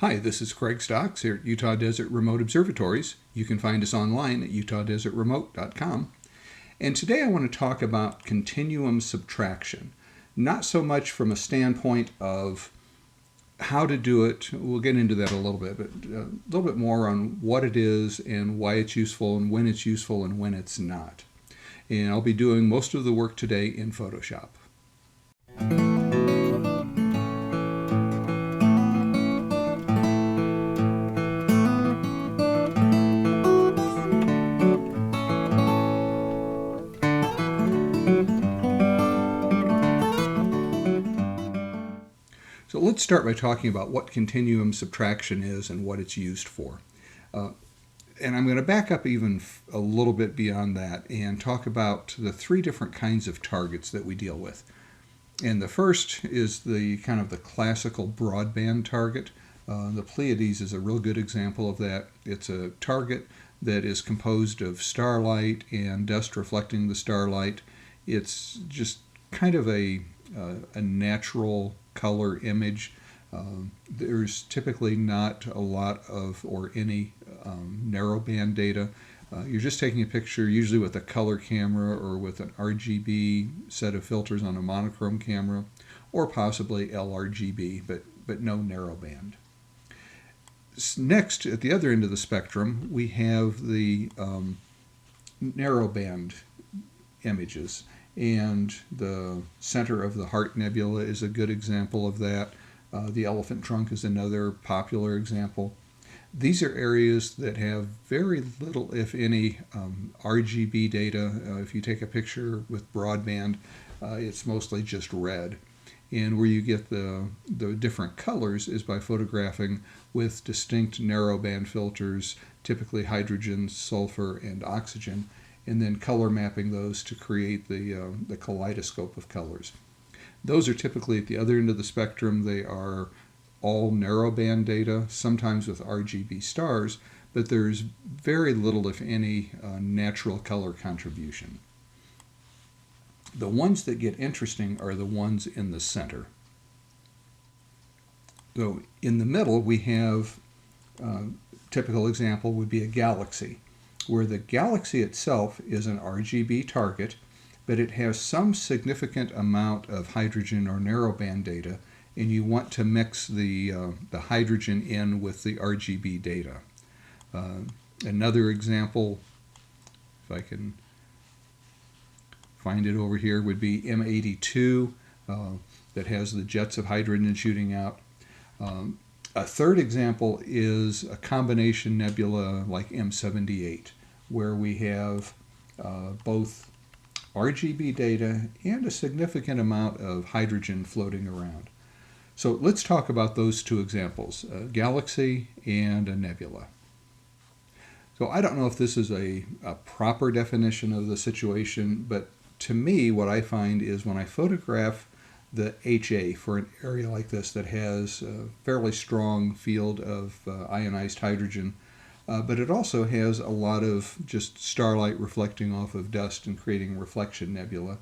Hi, this is Craig Stocks here at Utah Desert Remote Observatories. You can find us online at utahdesertremote.com. And today I want to talk about continuum subtraction. Not so much from a standpoint of how to do it, we'll get into that a little bit, but a little bit more on what it is and why it's useful and when it's not. And I'll be doing most of the work today in Photoshop. So let's start by talking about what continuum subtraction is and what it's used for. And I'm going to back up even a little bit beyond that and talk about the three different kinds of targets that we deal with. And the first is the kind of the classical broadband target. The Pleiades is a real good example of that. It's a target that is composed of starlight and dust reflecting the starlight. It's just kind of a natural color image. There's typically not a lot of or any narrowband data. You're just taking a picture usually with a color camera or with an RGB set of filters on a monochrome camera, or possibly LRGB, but no narrowband. Next, at the other end of the spectrum, we have the narrowband images. And the center of the Heart Nebula is a good example of that. The elephant trunk is another popular example. These are areas that have very little, if any, RGB data. If you take a picture with broadband, it's mostly just red. And where you get the different colors is by photographing with distinct narrowband filters, typically hydrogen, sulfur, and oxygen, and then color mapping those to create the kaleidoscope of colors. Those are typically at the other end of the spectrum. They are all narrowband data, sometimes with RGB stars, but there's very little, if any, natural color contribution. The ones that get interesting are the ones in the center. So in the middle, we have typical example would be a galaxy, where the galaxy itself is an RGB target, but it has some significant amount of hydrogen or narrowband data, and you want to mix the hydrogen in with the RGB data. Another example, if I can find it over here, would be M82 that has the jets of hydrogen shooting out. A third example is a combination nebula like M78, where we have both RGB data and a significant amount of hydrogen floating around. So let's talk about those two examples, a galaxy and a nebula. So I don't know if this is a proper definition of the situation, but to me what I find is when I photograph the HA for an area like this that has a fairly strong field of ionized hydrogen, but it also has a lot of just starlight reflecting off of dust and creating reflection nebula.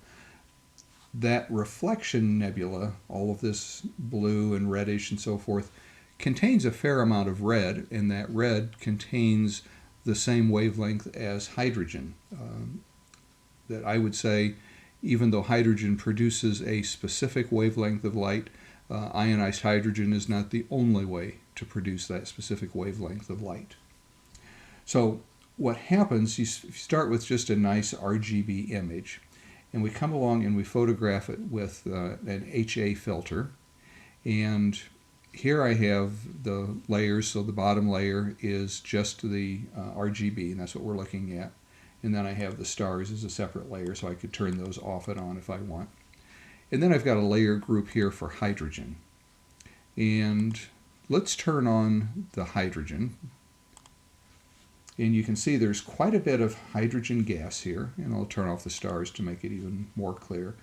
That reflection nebula, all of this blue and reddish and so forth, contains a fair amount of red, and that red contains the same wavelength as hydrogen. That I would say, even though hydrogen produces a specific wavelength of light, ionized hydrogen is not the only way to produce that specific wavelength of light. So what happens, you start with just a nice RGB image, and we come along and we photograph it with an HA filter. And here I have the layers, so the bottom layer is just the RGB, and that's what we're looking at. And then I have the stars as a separate layer, so I could turn those off and on if I want. And then I've got a layer group here for hydrogen. And let's turn on the hydrogen. And you can see there's quite a bit of hydrogen gas here, and I'll turn off the stars to make it even more clear.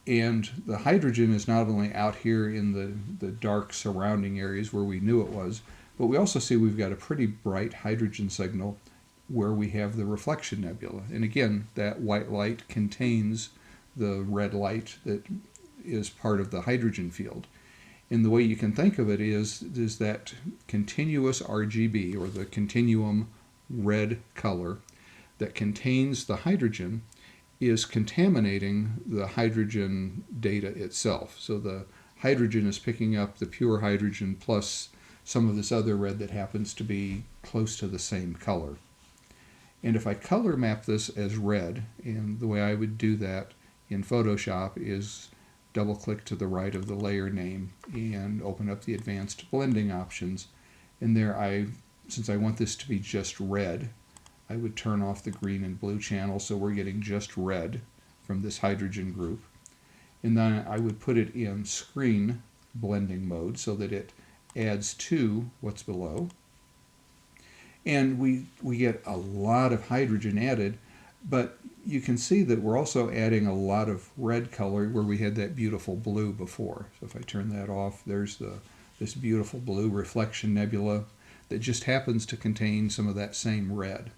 And the hydrogen is not only out here in the dark surrounding areas where we knew it was, but we also see we've got a pretty bright hydrogen signal where we have the reflection nebula. And again, that white light contains the red light that is part of the hydrogen field. And the way you can think of it is that continuous RGB, or the continuum red color, that contains the hydrogen is contaminating the hydrogen data itself. So the hydrogen is picking up the pure hydrogen plus some of this other red that happens to be close to the same color. And if I color map this as red, and the way I would do that in Photoshop is double click to the right of the layer name and open up the advanced blending options. And there since I want this to be just red, I would turn off the green and blue channel so we're getting just red from this hydrogen group. And then I would put it in screen blending mode so that it adds to what's below. And we get a lot of hydrogen added, but you can see that we're also adding a lot of red color where we had that beautiful blue before. So if I turn that off, there's this beautiful blue reflection nebula that just happens to contain some of that same red.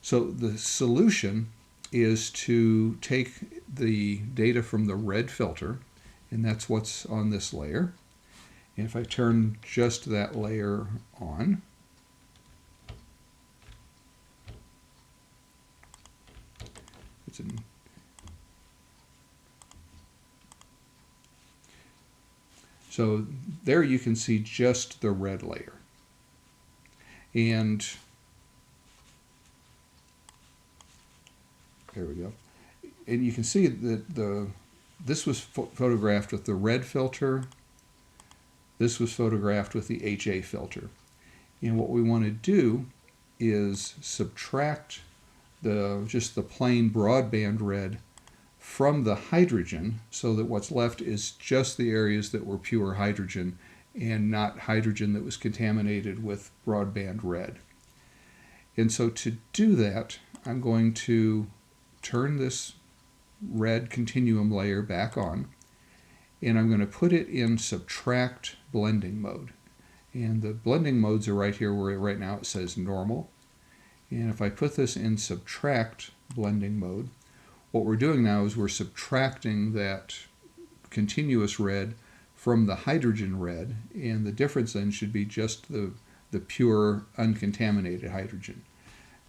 So the solution is to take the data from the red filter, and that's what's on this layer. And if I turn just that layer on, so there you can see just the red layer. And there we go. And you can see that this was photographed with the red filter. This was photographed with the HA filter. And what we want to do is subtract just the plain broadband red from the hydrogen so that what's left is just the areas that were pure hydrogen and not hydrogen that was contaminated with broadband red. And so to do that, I'm going to turn this red continuum layer back on, and I'm going to put it in subtract blending mode. And the blending modes are right here where right now it says normal. And if I put this in subtract blending mode, what we're doing now is we're subtracting that continuous red from the hydrogen red, and the difference then should be just the pure uncontaminated hydrogen.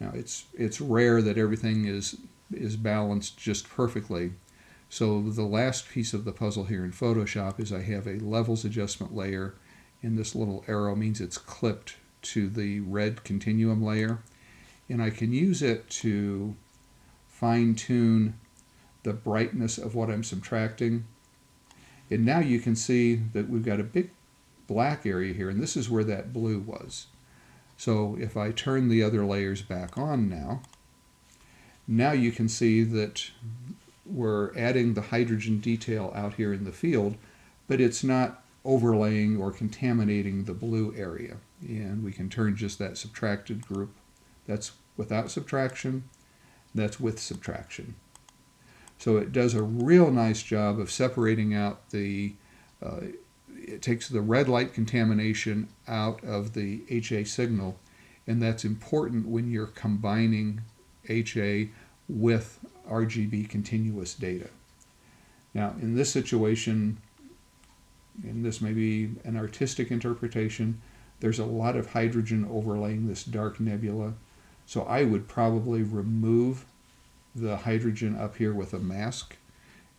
Now it's rare that everything is balanced just perfectly. So the last piece of the puzzle here in Photoshop is I have a levels adjustment layer, and this little arrow means it's clipped to the red continuum layer. And I can use it to fine-tune the brightness of what I'm subtracting. And now you can see that we've got a big black area here, and this is where that blue was. So if I turn the other layers back on now you can see that we're adding the hydrogen detail out here in the field, but it's not overlaying or contaminating the blue area. And we can turn just that subtracted group. That's without subtraction, that's with subtraction. So it does a real nice job of separating out it takes the red light contamination out of the HA signal, and that's important when you're combining HA with RGB continuous data. Now in this situation, and this may be an artistic interpretation, there's a lot of hydrogen overlaying this dark nebula. So I would probably remove the hydrogen up here with a mask,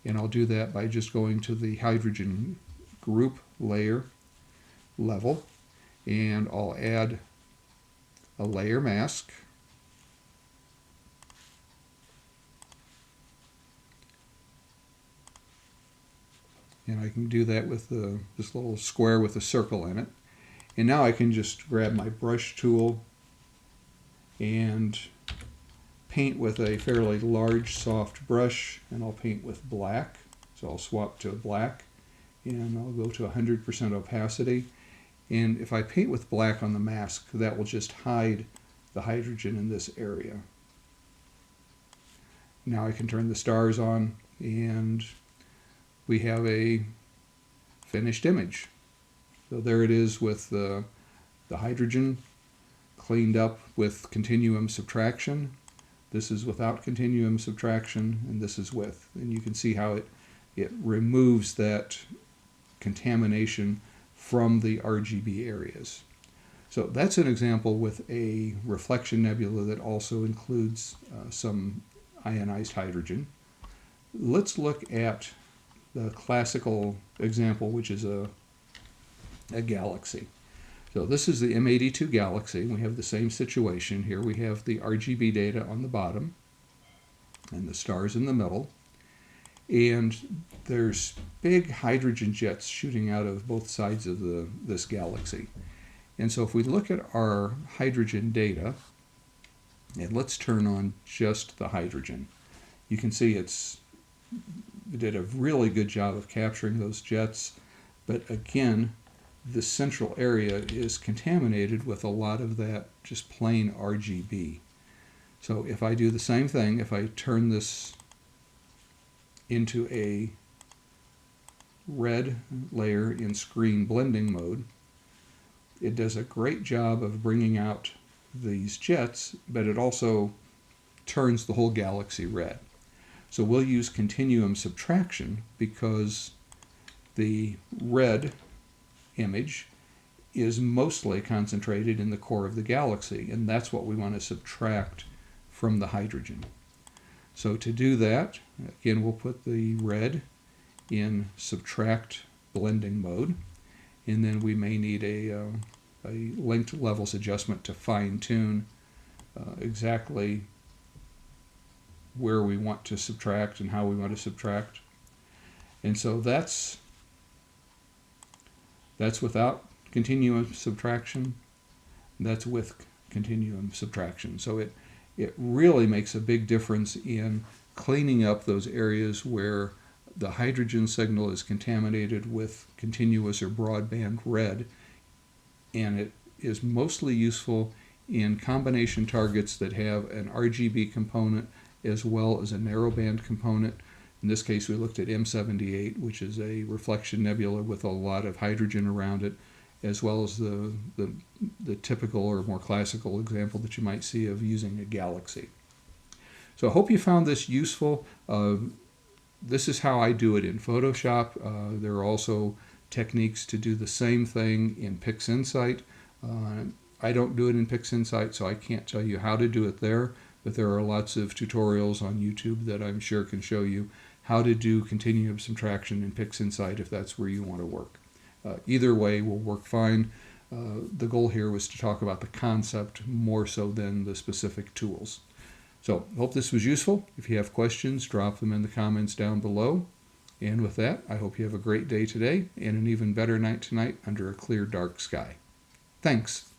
and I'll do that by just going to the hydrogen group layer level, and I'll add a layer mask. And I can do that with this little square with a circle in it. And now I can just grab my brush tool and paint with a fairly large soft brush, and I'll paint with black. So I'll swap to black, and I'll go to 100% opacity. And if I paint with black on the mask, that will just hide the hydrogen in this area. Now I can turn the stars on, and we have a finished image. So there it is with the hydrogen cleaned up with continuum subtraction. This is without continuum subtraction, and this is with. And you can see how it removes that contamination from the RGB areas. So that's an example with a reflection nebula that also includes some ionized hydrogen. Let's look at the classical example, which is a galaxy. So this is the M82 galaxy. We have the same situation here. We have the RGB data on the bottom and the stars in the middle. And there's big hydrogen jets shooting out of both sides of this galaxy. And so if we look at our hydrogen data, and let's turn on just the hydrogen, you can see it did a really good job of capturing those jets. But again, the central area is contaminated with a lot of that just plain RGB. So if I do the same thing, if I turn this into a red layer in screen blending mode, it does a great job of bringing out these jets, but it also turns the whole galaxy red. So we'll use continuum subtraction because the red image is mostly concentrated in the core of the galaxy, and that's what we want to subtract from the hydrogen. So to do that, again, we'll put the red in subtract blending mode, and then we may need a linked levels adjustment to fine-tune exactly where we want to subtract and how we want to subtract. And so that's without continuum subtraction. That's with continuum subtraction. So it really makes a big difference in cleaning up those areas where the hydrogen signal is contaminated with continuous or broadband red, and it is mostly useful in combination targets that have an RGB component as well as a narrowband component. In this case, we looked at M78, which is a reflection nebula with a lot of hydrogen around it, as well as the typical or more classical example that you might see of using a galaxy. So I hope you found this useful. This is how I do it in Photoshop. There are also techniques to do the same thing in PixInsight. I don't do it in PixInsight, so I can't tell you how to do it there, but there are lots of tutorials on YouTube that I'm sure can show you how to do continuum subtraction in PixInsight if that's where you want to work. Either way will work fine. The goal here was to talk about the concept more so than the specific tools. So I hope this was useful. If you have questions, drop them in the comments down below. And with that, I hope you have a great day today and an even better night tonight under a clear, dark sky. Thanks.